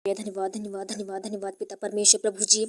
धन्यवाद धन्यवाद धन्यवाद धन्यवाद पिता परमेश्वर प्रभु जी,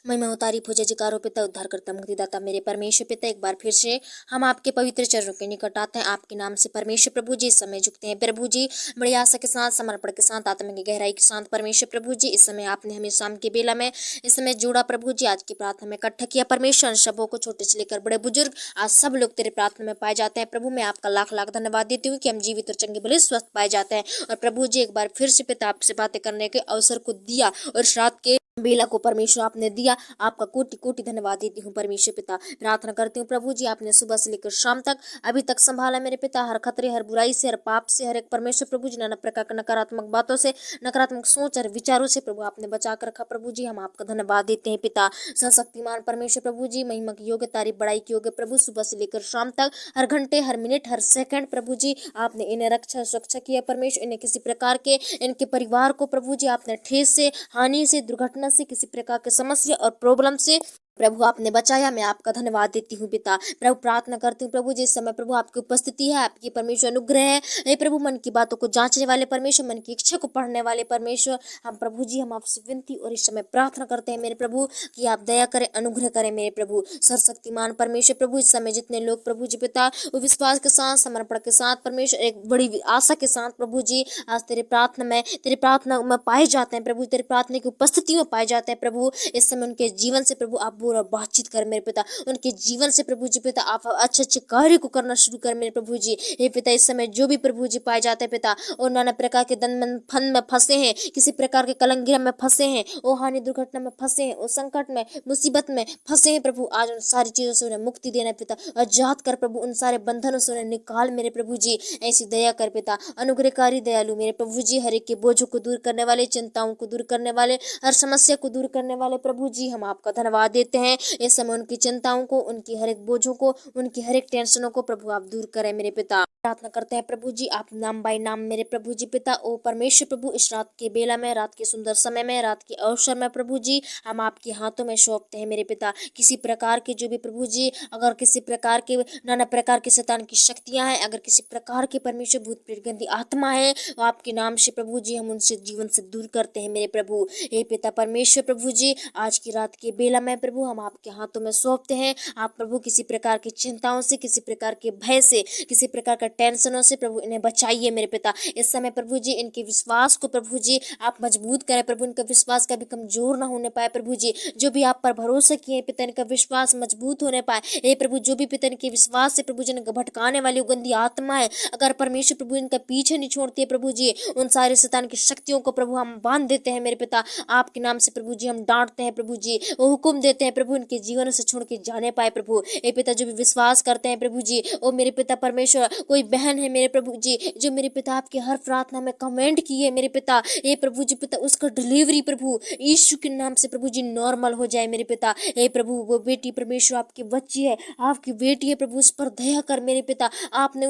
महिमा हो तारीफ हो जय जयकार हो पिता, उद्धार करता मुक्तिदाता मेरे परमेश्वर पिता। एक बार फिर से हम आपके पवित्र चरणों के निकट आते हैं, आपके नाम से परमेश्वर प्रभु जी। इस समय झुकते हैं प्रभु जी, बड़ी आशा के साथ, समर्पण के साथ, आत्मा की गहराई के साथ परमेश्वर प्रभु जी। इस समय आपने हमें शाम के बेला में इस समय जोड़ा प्रभु जी, आज की प्रार्थना में इकट्ठा किया परमेश्वर। सबों को छोटे से लेकर बड़े बुजुर्ग आज सब लोग तेरे प्रार्थना में पाए जाते हैं प्रभु। मैं आपका लाख लाख धन्यवाद देती हूँ कि हम जीवित और चंगे भले स्वस्थ पाए जाते हैं। और प्रभु जी एक बार फिर से पिता आपसे बातें करने के अवसर को दिया और इस रात के बेला को परमेश्वर आपने दिया, आपका कोटि कोटि धन्यवाद देती हूँ परमेश्वर पिता। प्रार्थना करती हूँ प्रभु जी, आपने सुबह से लेकर शाम तक अभी तक संभाला मेरे पिता, हर खतरे, हर बुराई से, हर पाप से, हर एक परमेश्वर प्रभु जी नाना प्रकार के नकारात्मक बातों से, नकारात्मक सोच और विचारों से प्रभु आपने बचा कर रखा प्रभु जी। हम आपका धन्यवाद देते हैं पिता। सर्वशक्तिमान परमेश्वर प्रभु जी, महिमा की योग्य, तारीफ बड़ाई की योग्य प्रभु, सुबह से लेकर शाम तक हर घंटे, हर मिनट, हर सेकंड प्रभु जी आपने इन्हें रक्षा सुरक्षा किया परमेश्वर। इन्हें किसी प्रकार के, इनके परिवार को प्रभु जी आपने ठेस से, हानि से, दुर्घटना से, किसी प्रकार की समस्या और प्रॉब्लम से प्रभु आपने बचाया। मैं आपका धन्यवाद देती हूँ पिता। प्रभु प्रार्थना करती हूँ प्रभु जी, इस समय प्रभु आपकी उपस्थिति है, आपकी परमेश्वर अनुग्रह है। हे प्रभु, मन की बातों को जांचने वाले परमेश्वर, मन की इच्छा को पढ़ने वाले परमेश्वर, हम प्रभु जी हम आपसे विनती और इस समय प्रार्थना करते हैं मेरे प्रभु कि आप दया करें, अनुग्रह करें मेरे प्रभु। सर्वशक्तिमान परमेश्वर प्रभु, इस समय जितने लोग प्रभु जी पिता वो विश्वास के साथ, समर्पण के साथ परमेश्वर, एक बड़ी आशा के साथ प्रभु जी आज तेरे प्रार्थना में पाए जाते हैं प्रभु, तेरे प्रार्थना की उपस्थिति में पाए जाते हैं प्रभु। इस समय उनके जीवन से प्रभु आप बुरा बातचीत कर मेरे पिता, उनके जीवन से प्रभु जी पिता आप अच्छे अच्छे कार्य को करना शुरू कर मेरे प्रभु जी। हे पिता, इस समय जो भी प्रभु जी पाए जाते हैं पिता, और नाना प्रकार के फन में फंसे हैं, किसी प्रकार के कलंगिरा में फंसे हैं, ओ हानि दुर्घटना में फंसे हैं, ओ संकट में, मुसीबत में फंसे हैं प्रभु, आज उन सारी चीजों से उन्हें मुक्ति देना पिता, आजाद कर प्रभु, उन सारे बंधनों से उन्हें निकाल मेरे प्रभु जी। ऐसी दया कर पिता, अनुग्रहकारी दयालु मेरे प्रभु जी, हर एक के बोझों को दूर करने वाले, चिंताओं को दूर करने वाले, हर समस्या को दूर करने वाले प्रभु जी, हम आपका धन्यवाद देते हैं। इस समय उनकी चिंताओं को, उनकी हर एक बोझों को, उनकी हर एक टेंशनों को प्रभु आप दूर करें मेरे पिता। प्रार्थना करते हैं प्रभु जी, आप नाम बाय नाम मेरे प्रभु जी पिता, ओ परमेश्वर प्रभु, इस रात के बेला में, रात के सुंदर समय में, रात के अवसर में प्रभु जी हम आपके हाथों में सौंपते हैं मेरे पिता। किसी प्रकार के जो भी प्रभु जी, अगर किसी प्रकार के नाना प्रकार के शैतान की शक्तियां हैं, अगर किसी प्रकार के परमेश्वर भूत प्रेत गंदी आत्मा है, आपके नाम से प्रभु जी हम उनसे जीवन से दूर करते हैं मेरे प्रभु। हे पिता परमेश्वर प्रभु जी, आज की रात के बेला में प्रभु हम आपके हाथों में सौंपते हैं। आप प्रभु किसी प्रकार की चिंताओं से, किसी प्रकार के भय से, किसी प्रकार का टेंशनों से प्रभु इन्हें बचाइए मेरे पिता। इस समय प्रभु जी इनके विश्वास को प्रभु जी आप मजबूत करें प्रभु, इनका विश्वास कभी कमजोर ना होने पाए प्रभु जी। जो भी आप पर भरोसा किए पिता, इनका विश्वास मजबूत होने पाए। हे प्रभु, जो भी पिता इनके विश्वास से प्रभु जी भटकाने वाली गंदी आत्मा है, अगर परमेश्वर प्रभु इनका पीछे नहीं छोड़ती है प्रभु जी, उन सारे शैतान की शक्तियों को प्रभु हम बांध देते हैं मेरे पिता। आपके नाम से प्रभु जी हम डांटते हैं प्रभु जी, वो हुक्म देते हैं प्रभु इनके जीवन से छोड़ के जाने पाए प्रभु। हे पिता, जो भी विश्वास करते हैं प्रभु जी, ओ मेरे पिता परमेश्वर, कोई बहन है मेरे प्रभु जी जो मेरे पिता आपके हर प्रार्थना में कमेंट किए मेरे पिता, हे प्रभु जी पिता, उसका डिलीवरी प्रभु यीशु के नाम से प्रभु जी नॉर्मल हो जाए मेरे पिता। हे प्रभु, वो बेटी परमेश्वर आपकी बच्ची है, आपकी बेटी है प्रभु, उस पर दया कर मेरे पिता। आपने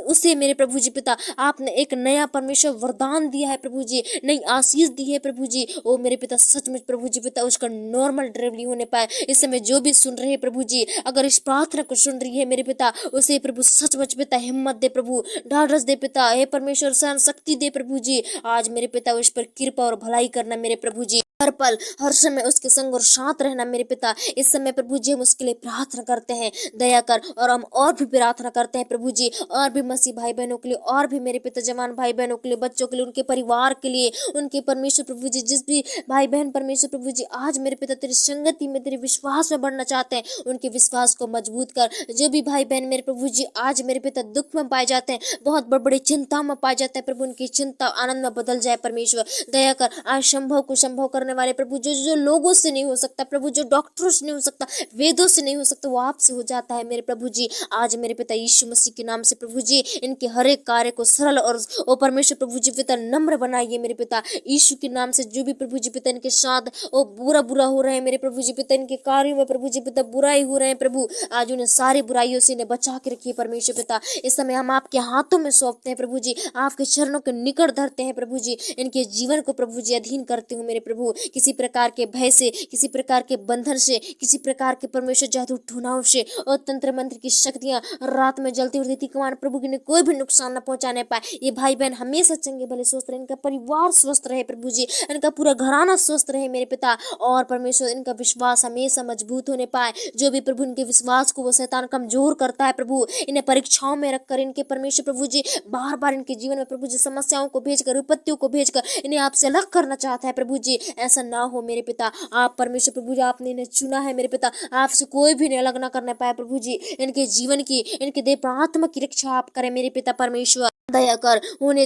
उसे मेरे प्रभु जी पिता, आपने एक नया परमेश्वर वरदान दिया है प्रभु जी, नई आशीष दी है प्रभु जी। ओ मेरे पिता, सचमुच प्रभु जी पिता उसका नॉर्मल डिलीवरी होने पाए। इस समय जो भी सुन रहे हैं प्रभु जी, अगर इस प्रार्थना को सुन रही है मेरे पिता, उसे प्रभु सचमुच पिता हिम्मत दे प्रभु, ढाढ़स दे पिता। हे परमेश्वर, सहन शक्ति दे प्रभु जी। आज मेरे पिता उस पर कृपा और भलाई करना मेरे प्रभु जी, हर पल हर समय उसके संग और साथ रहना मेरे पिता। इस समय प्रभु जी हम उसके लिए प्रार्थना करते हैं, दया कर। और हम और भी प्रार्थना करते हैं प्रभु जी, और भी मसीह भाई बहनों के लिए, और भी मेरे पिता जवान भाई बहनों के लिए, बच्चों के लिए, उनके परिवार के लिए, उनके परमेश्वर प्रभु जी जिस भी भाई बहन परमेश्वर प्रभु जी आज मेरे पिता तेरी संगति में, तेरे विश्वास में बढ़ना चाहते हैं, उनके विश्वास को मजबूत कर। जो भी भाई बहन मेरे प्रभु जी आज मेरे पिता दुख में पाए जाते हैं, बहुत बड़ी चिंता में पाए जाते हैं प्रभु, उनकी चिंता आनंद में बदल जाए परमेश्वर, दया कर। आज संभव को संभव करने वाले प्रभु, जो जो लोगों से नहीं हो सकता प्रभु, जो डॉक्टरों से नहीं हो सकता, वेदों से नहीं हो सकता, वो आपसे हो जाता है मेरे प्रभु जी। आज मेरे पिता यीशु मसीह के नाम से प्रभु जी इनके हर एक कार्य को सरल और ओ परमेश्वर प्रभु जी पिता नम्र बनाइए मेरे पिता यीशु के नाम से। जो भी प्रभु जी पिता इनके साथ ओ बुरा हो रहे हैं मेरे प्रभु जी पिता, इनके कार्यों में प्रभु जी पिता बुराई हो रहे हैं प्रभु, आज उन्हें सारी बुराइयों से इन्हें बचा के रखिए परमेश्वर पिता। इस समय हम आपके हाथों में सौंपते हैं प्रभु जी, आपके चरणों के निकट धरते हैं प्रभु जी, इनके जीवन को प्रभु जी अधीन करते हो मेरे प्रभु। किसी प्रकार के भय से, किसी प्रकार के बंधन से, किसी प्रकार के परमेश्वर जादू टूनाव से और तंत्र मंत्र की शक्तियां रात में जलती उड़ती थी कमान प्रभु की ने कोई भी नुकसान न पहुंचाने पाए। ये भाई बहन हमेशा चंगे भले स्वस्थ रहे, इनका परिवार स्वस्थ रहे प्रभु जी, इनका पूरा घराना स्वस्थ रहे मेरे पिता। और परमेश्वर इनका विश्वास हमेशा मजबूत होने पाए। जो भी प्रभु इनके विश्वास को वो शैतान कमजोर करता है प्रभु, इन्हें परीक्षाओं में रखकर इनके परमेश्वर प्रभु जी बार बार इनके जीवन में प्रभु जी समस्याओं को भेजकर, विपत्तियों को भेजकर इन्हें आपसे अलग करना चाहता है प्रभु जी। ऐसा ना हो मेरे पिता। आप परमेश्वर प्रभु जी आपने इन्हें चुना है मेरे पिता, आपसे कोई भी इन्हें अलग ना करने पाए प्रभु जी। इनके जीवन की, इनके देह प्रात्मा की रक्षा आप करें मेरे पिता परमेश्वर। दया कर, होने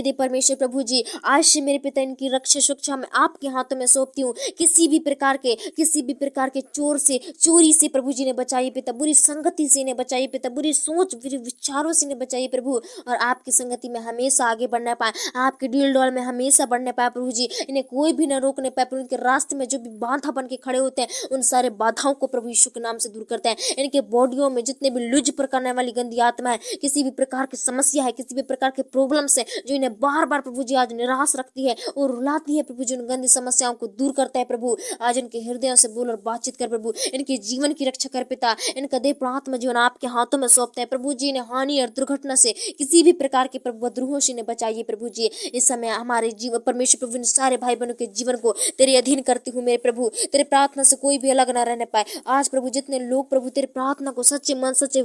दे परमेश्वर प्रभु जी। आज से मेरे पिता इनकी रक्षा सुरक्षा में आपके हाथों में सौंपती हूँ। किसी भी प्रकार के चोर से, चोरी से प्रभु जी ने बचाइए पिता, बुरी संगति से इन्हें बचाइए पिता, बुरी सोच, बुरी विचारों से इन्हें बचाइए प्रभु। और आपकी संगति में हमेशा आगे बढ़ने पाए, आपके डील डॉल में हमेशा बढ़ने पाए प्रभु जी। इन्हें कोई भी न रोकने पाए प्रभु। इनके रास्ते में जो भी बाधा बन के खड़े होते हैं उन सारे बाधाओं को प्रभु यीशु के नाम से दूर करते हैं। इनके बॉडियों में जितने भी लुज पर करने वाली गंदी आत्मा है, किसी भी प्रकार की समस्या है, किसी भी प्रकार के प्रॉब्लम्स है जो इन्हें बार बार प्रभु जी आज निराश रखती है और रुलाती है प्रभु जी, उन गंदी समस्याओं को दूर करता है प्रभु। आज इनके हृदयों से बोल और बातचीत कर प्रभु, इनके जीवन की रक्षा कर पिता। इनका देह प्रात्मा जीवन आपके हाथों में सौंपते हैं प्रभु जी। इन्हें हानि और दुर्घटना से, किसी भी प्रकार के प्रभु द्रोहों से इन्हें बचाइए प्रभु जी। इस समय हमारे जीवन परमेश्वर प्रभु इन सारे भाई बहनों के जीवन को तेरे अधीन करती हूँ मेरे प्रभु। तेरे प्रार्थना से कोई भी अलग ना रहने पाए। आज प्रभु जितने लोग प्रभु तेरे प्रार्थना को सच्चे मन, सच्चे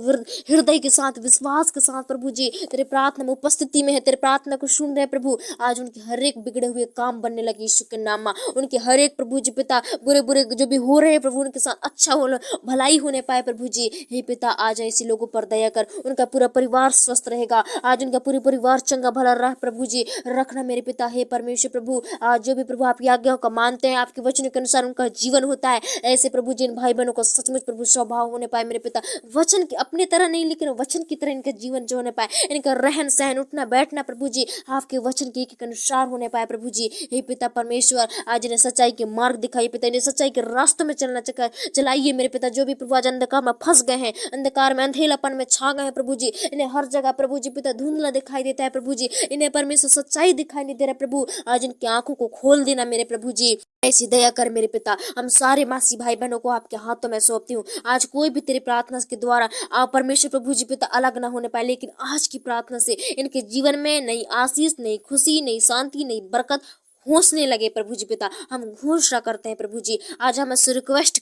हृदय के साथ, विश्वास के साथ प्रभु जी तेरे प्रार्थना में उपस्थिति में है, तेरे प्रार्थना को सुन रहे प्रभु, आज उनके हर एक बिगड़े हुए काम बनने लगे यीशु के नाम में। उनके हर एक प्रभु जी पिता बुरे बुरे जो भी हो रहे हैं प्रभु, उनके साथ अच्छा हो, भलाई होने पाए प्रभु जी। हे पिता आज ऐसे लोगों पर दया कर, उनका पूरा परिवार स्वस्थ रहेगा। आज उनका पूरा परिवार चंगा भला रह प्रभु जी, रखना मेरे पिता। हे परमेश्वर प्रभु आज जो भी प्रभु आपकी आज्ञाओं का मानते हैं, आपके वचन के अनुसार उनका जीवन होता है, ऐसे प्रभु जी इन भाई बहनों को सचमुच प्रभु स्वभाव होने पाए मेरे पिता। वचन की अपने तरह नहीं लेकिन वचन की तरह इनका जीवन जो होने पाए, इनका रहन सहन, उठना बैठना प्रभु जी आपके वचन के एक अनुसार होने पाए प्रभु जी। हे पिता परमेश्वर आज इन्हें सच्चाई के मार्ग दिखाइए पिता, इन्हें सच्चाई के रास्तों में चलना चलाइए मेरे पिता। जो भी प्रभु आज अंधकार में फंस गए हैं, अंधकार में, अंधेलापन में छा गए हैं प्रभु जी, इन्हें हर जगह प्रभु जी पिता धुंधला दिखाई देता है प्रभु जी, इन्हें परमेश्वर सच्चाई दिखाई नहीं दे रहा प्रभु। आज इनकी आंखों को खोल देना मेरे प्रभु जी, ऐसी दया कर मेरे पिता। हम सारे मासी भाई बहनों को आपके हाथों में सौंपती हूँ। आज कोई भी तेरी प्रार्थना के द्वारा आप परमेश्वर प्रभु जी पिता अलग ना होने पाए, लेकिन आज की प्रार्थना से इनके जीवन में नई आशीष, नई खुशी, नई शांति, नई बरकत घोषने लगे प्रभु जी पिता। हम घोषणा करते हैं प्रभु जी, आज हम रिक्वेस्ट